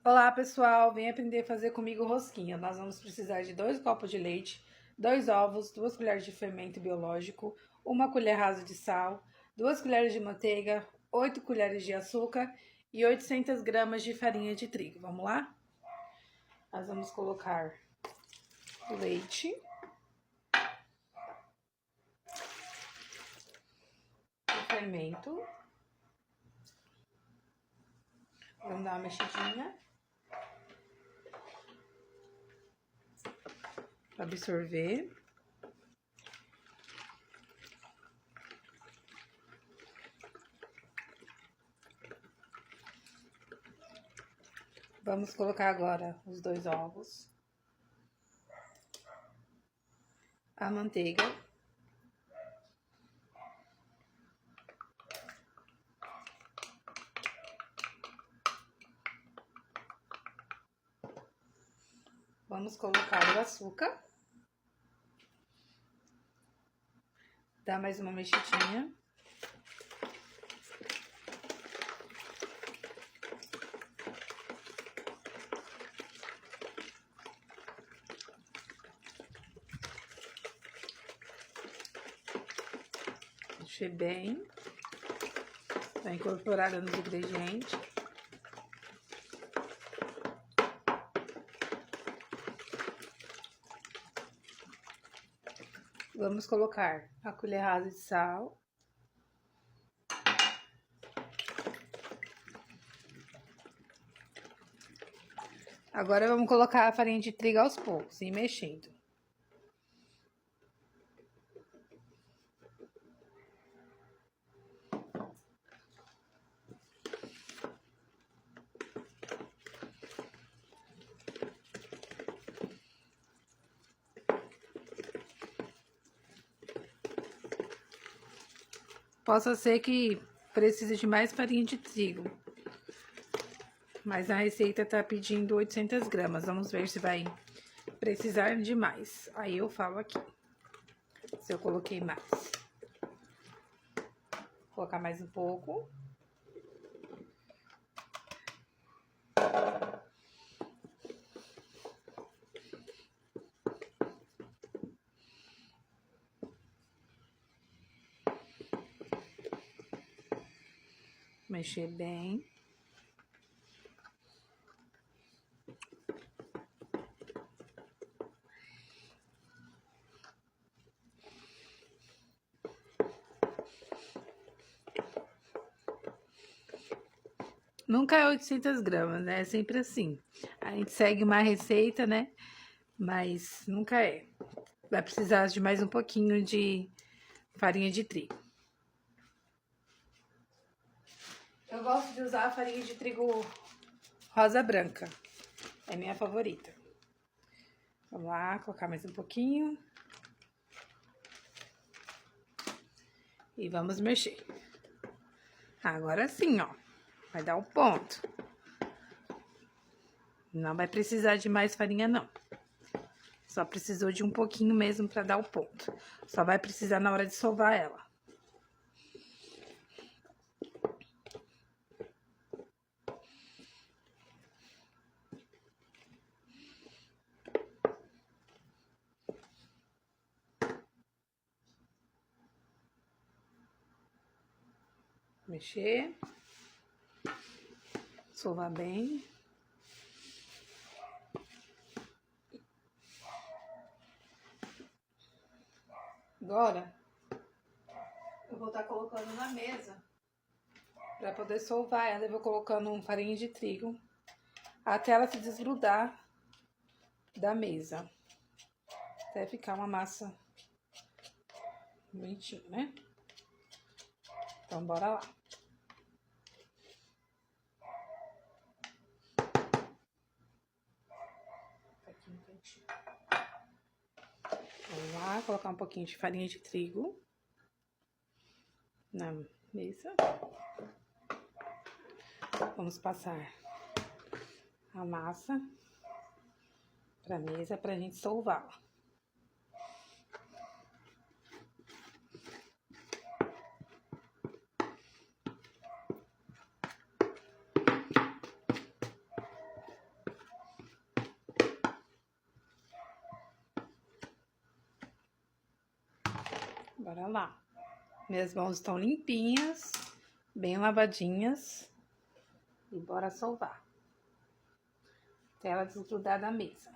Olá pessoal, vem aprender a fazer comigo rosquinha. Nós vamos precisar de 2 copos de leite, 2 ovos, 2 colheres de fermento biológico, 1 colher rasa de sal, 2 colheres de manteiga, 8 colheres de açúcar e 800 gramas de farinha de trigo. Vamos lá? Nós vamos colocar o leite, o fermento, vamos dar uma mexidinha para absorver. Vamos colocar agora os 2 ovos, a manteiga, vamos colocar o açúcar, dar mais uma mexidinha. Mexer bem, vai incorporar nos ingredientes. Vamos colocar a colher rasa de sal. Agora vamos colocar a farinha de trigo aos poucos e mexendo. Possa ser que precise de mais farinha de trigo, mas a receita tá pedindo 800 gramas. Vamos ver se vai precisar de mais. Aí eu falo aqui se eu coloquei mais. Vou colocar mais um pouco. Mexer bem. Nunca é 800 gramas, né? É sempre assim. A gente segue uma receita, né? Mas nunca é. Vai precisar de mais um pouquinho de farinha de trigo. Eu gosto de usar a farinha de trigo rosa branca. É minha favorita. Vamos lá, colocar mais um pouquinho. E vamos mexer. Agora sim, ó. Vai dar o ponto. Não vai precisar de mais farinha, não. Só precisou de um pouquinho mesmo para dar o ponto. Só vai precisar na hora de sovar ela. Mexer. Sovar bem. Agora, eu vou estar colocando na mesa para poder sovar ela. Eu vou colocando um farinha de trigo até ela se desgrudar da mesa. Até ficar uma massa bonitinha, né? Então, bora lá. Aqui no cantinho. Vamos lá, colocar um pouquinho de farinha de trigo na mesa. Vamos passar a massa para a mesa para a gente sová-la. Bora lá. Minhas mãos estão limpinhas, bem lavadinhas. E bora solvar. Até ela desgrudar da mesa.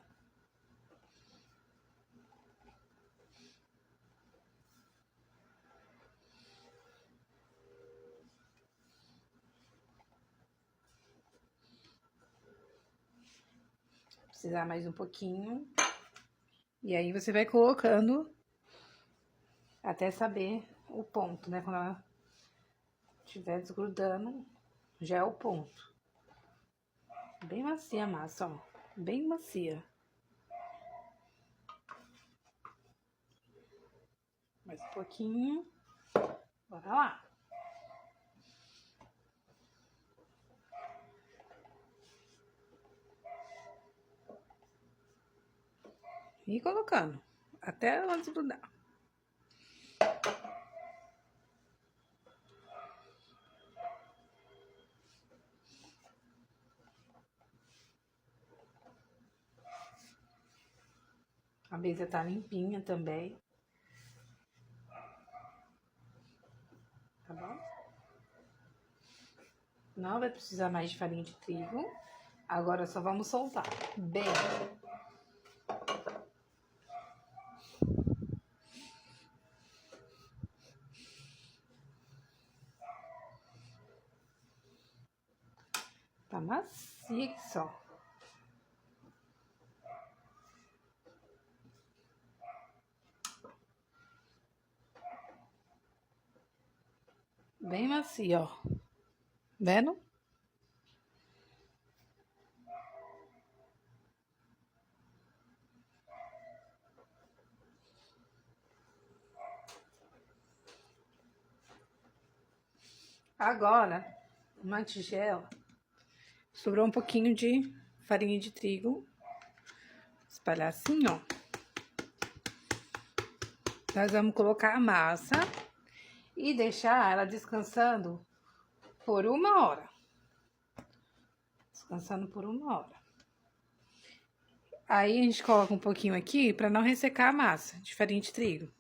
Vai precisar mais um pouquinho. E aí você vai colocando até saber o ponto, né? Quando ela estiver desgrudando, já é o ponto. Bem macia a massa, ó. Bem macia. Mais um pouquinho. Bora lá. E colocando até ela desgrudar. A mesa tá limpinha também. Tá bom? Não vai precisar mais de farinha de trigo. Agora só vamos soltar bem. Tá macia aqui só. Bem macia, ó. Vendo? Agora, uma tigela, sobrou um pouquinho de farinha de trigo. Espalhar assim, ó. Nós vamos colocar a massa e deixar ela descansando por 1 hora. Descansando por 1 hora. Aí a gente coloca um pouquinho aqui para não ressecar a massa de farinha de trigo.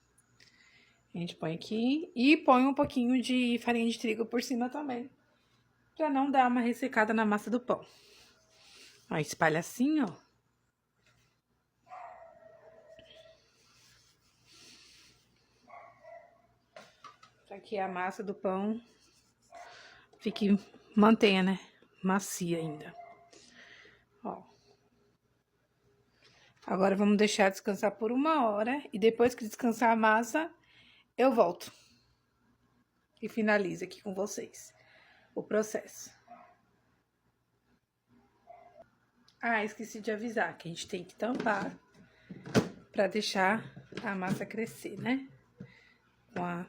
A gente põe aqui e põe um pouquinho de farinha de trigo por cima também, para não dar uma ressecada na massa do pão. Ó, espalha assim, ó. Para que a massa do pão mantenha, né? Macia ainda. Ó. Agora vamos deixar descansar por 1 hora e depois que descansar a massa, eu volto. E finalizo aqui com vocês o processo. Ah, esqueci de avisar que a gente tem que tampar para deixar a massa crescer, né? Com a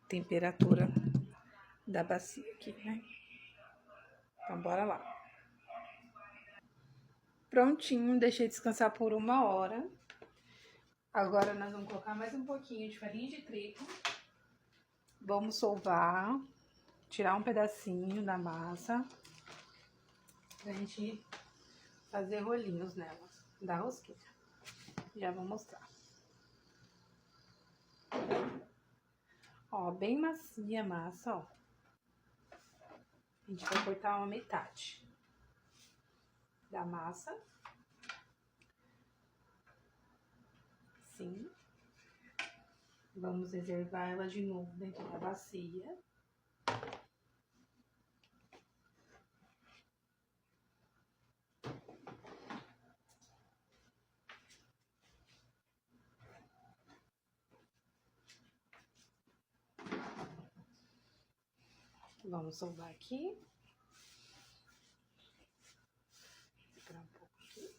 temperatura da bacia aqui, né? Então, bora lá. Prontinho, deixei descansar por 1 hora. Agora, nós vamos colocar mais um pouquinho de farinha de trigo. Vamos solvar, tirar um pedacinho da massa, pra gente fazer rolinhos nela, da rosquinha. Já vou mostrar. Ó, bem macia a massa, ó. A gente vai cortar uma metade da massa. Assim. Vamos reservar ela de novo dentro da bacia. Vamos solvar aqui. Segurar um pouco aqui.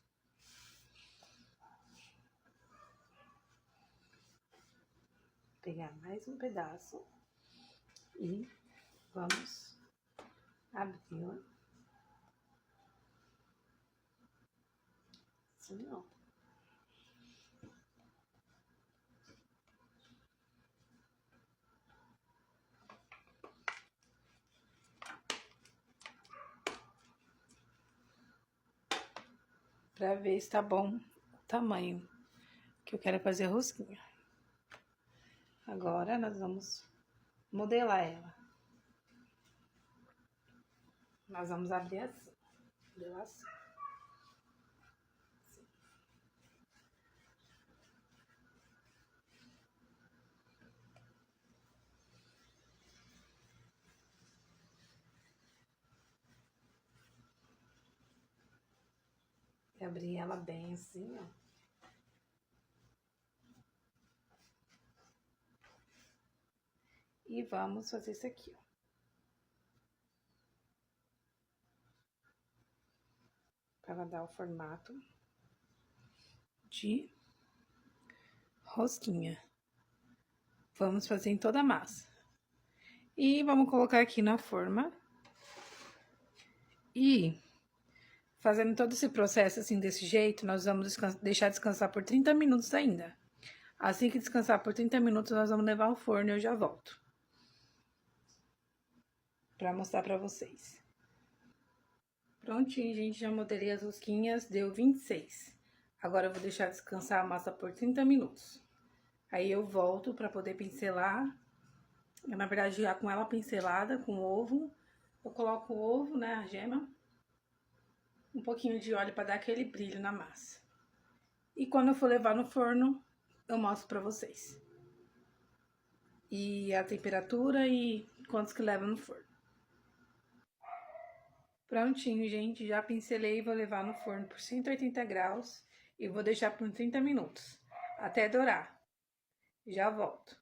Pegar mais um pedaço e vamos abri-la. Assim, ó. Pra ver se tá bom o tamanho que eu quero fazer a rosquinha. Agora, nós vamos modelar ela. Nós vamos abrir assim, modelação. E abrir ela bem assim, ó. E vamos fazer isso aqui, ó. Para ela dar o formato de rosquinha. Vamos fazer em toda a massa. E vamos colocar aqui na forma. E fazendo todo esse processo assim, desse jeito, nós vamos deixar descansar por 30 minutos ainda. Assim que descansar por 30 minutos, nós vamos levar ao forno e eu já volto. Pra mostrar pra vocês. Prontinho, gente, já modelei as rosquinhas, deu 26. Agora eu vou deixar descansar a massa por 30 minutos. Aí eu volto pra poder pincelar. Na verdade, já com ela pincelada, com ovo. Eu coloco o ovo, né, a gema. Um pouquinho de óleo pra dar aquele brilho na massa. E quando eu for levar no forno, eu mostro pra vocês. E a temperatura e quantos que leva no forno. Prontinho, gente, já pincelei e vou levar no forno por 180 graus e vou deixar por 30 minutos, até dourar. Já volto.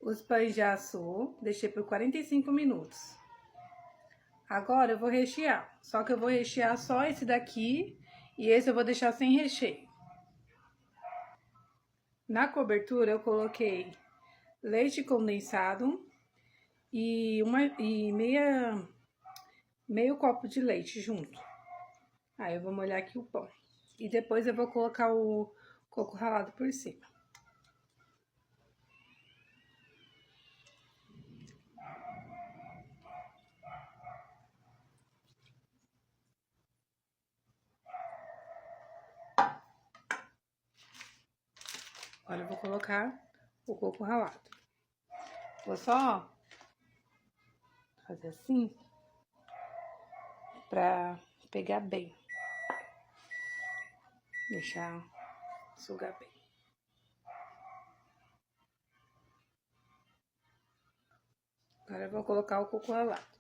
Os pães já assou, deixei por 45 minutos. Agora eu vou rechear, só que eu vou rechear só esse daqui e esse eu vou deixar sem recheio. Na cobertura eu coloquei leite condensado e meio copo de leite junto. Aí eu vou molhar aqui o pão. E depois eu vou colocar o coco ralado por cima. Agora eu vou colocar o coco ralado. Vou só fazer assim pra pegar bem. Deixar sugar bem. Agora eu vou colocar o coco ralado.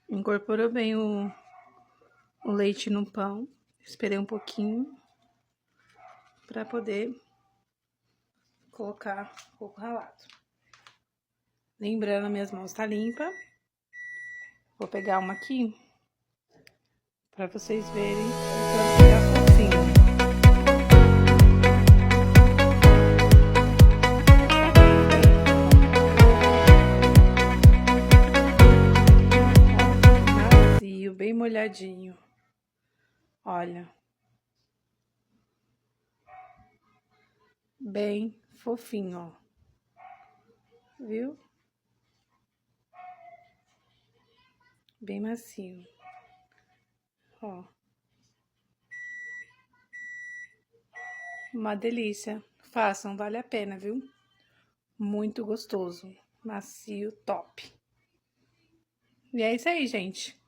Incorporou bem o leite no pão. Esperei um pouquinho pra poder colocar o coco ralado. Lembrando, minhas mãos tá limpa. Vou pegar uma aqui pra vocês verem o tanto que tá fofinho. Macio, bem molhadinho. Olha. Bem fofinho, ó. Viu? Bem macio. Ó. Uma delícia. Façam, vale a pena, viu? Muito gostoso. Macio, top. E é isso aí, gente.